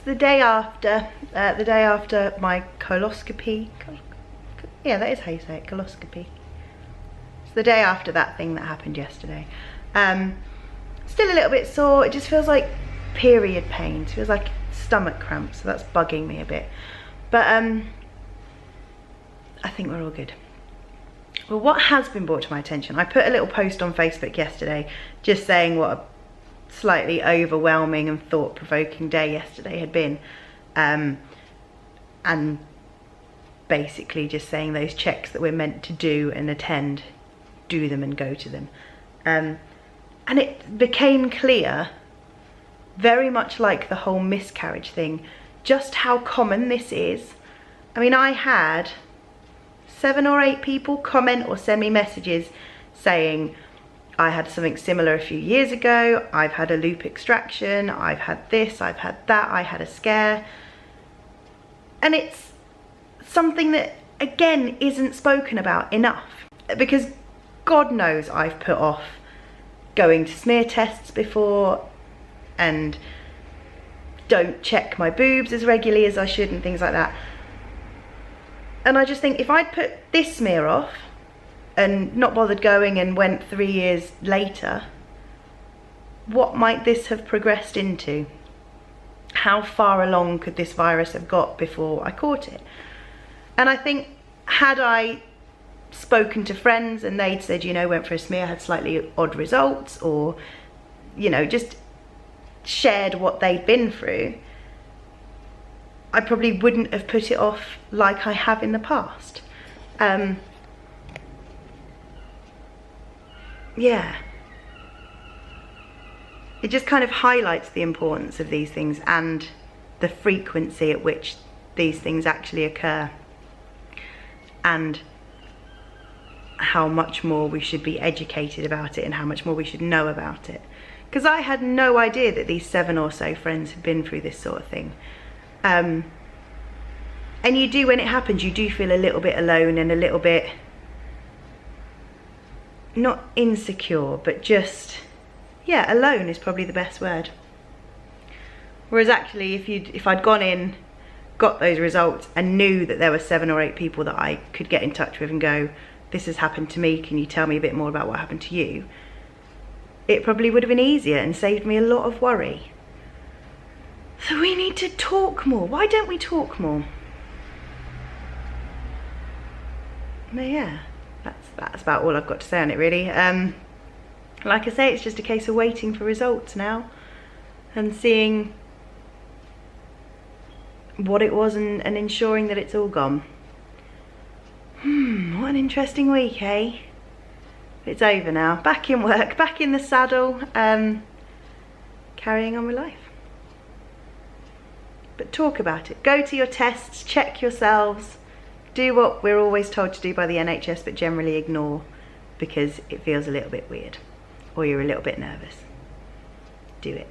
the day after my colposcopy. Yeah, that is how you say it, colposcopy. It's the day after that thing that happened yesterday. Still a little bit sore. It just feels like period pains. It feels like stomach cramps, so that's bugging me a bit. But I think we're all good. Well, what has been brought to my attention, I put a little post on Facebook yesterday just saying what a slightly overwhelming and thought-provoking day yesterday had been, and basically just saying those checks that we're meant to do and attend, do them and go to them. And it became clear, very much like the whole miscarriage thing, just how common this is. I mean, I had 7 or 8 people comment or send me messages saying, I had something similar a few years ago, I've had a loop extraction, I've had this, I've had that, I had a scare. And it's something that, again, isn't spoken about enough. Because God knows I've put off going to smear tests before and don't check my boobs as regularly as I should and things like that. And I just think if I'd put this smear off and not bothered going and went 3 years later, what might this have progressed into? How far along could this virus have got before I caught it? And I think had I spoken to friends and they'd said, you know, went for a smear, had slightly odd results, or, you know, just shared what they'd been through, I probably wouldn't have put it off like I have in the past. Yeah. It just kind of highlights the importance of these things and the frequency at which these things actually occur, and how much more we should be educated about it and how much more we should know about it. Because I had no idea that these 7 or so friends had been through this sort of thing. And you do, when it happens, you do feel a little bit alone and a little bit, not insecure, but just, yeah, alone is probably the best word. Whereas actually, if I'd gone in, got those results and knew that there were 7 or 8 people that I could get in touch with and go, this has happened to me, can you tell me a bit more about what happened to you? It probably would have been easier and saved me a lot of worry. So we need to talk more. Why don't we talk more? But yeah, that's about all I've got to say on it, really. Like I say, it's just a case of waiting for results now and seeing what it was and ensuring that it's all gone. What an interesting week, eh? It's over now. Back in work, back in the saddle, carrying on with life. But talk about it. Go to your tests, check yourselves, do what we're always told to do by the NHS, but generally ignore because it feels a little bit weird or you're a little bit nervous. Do it.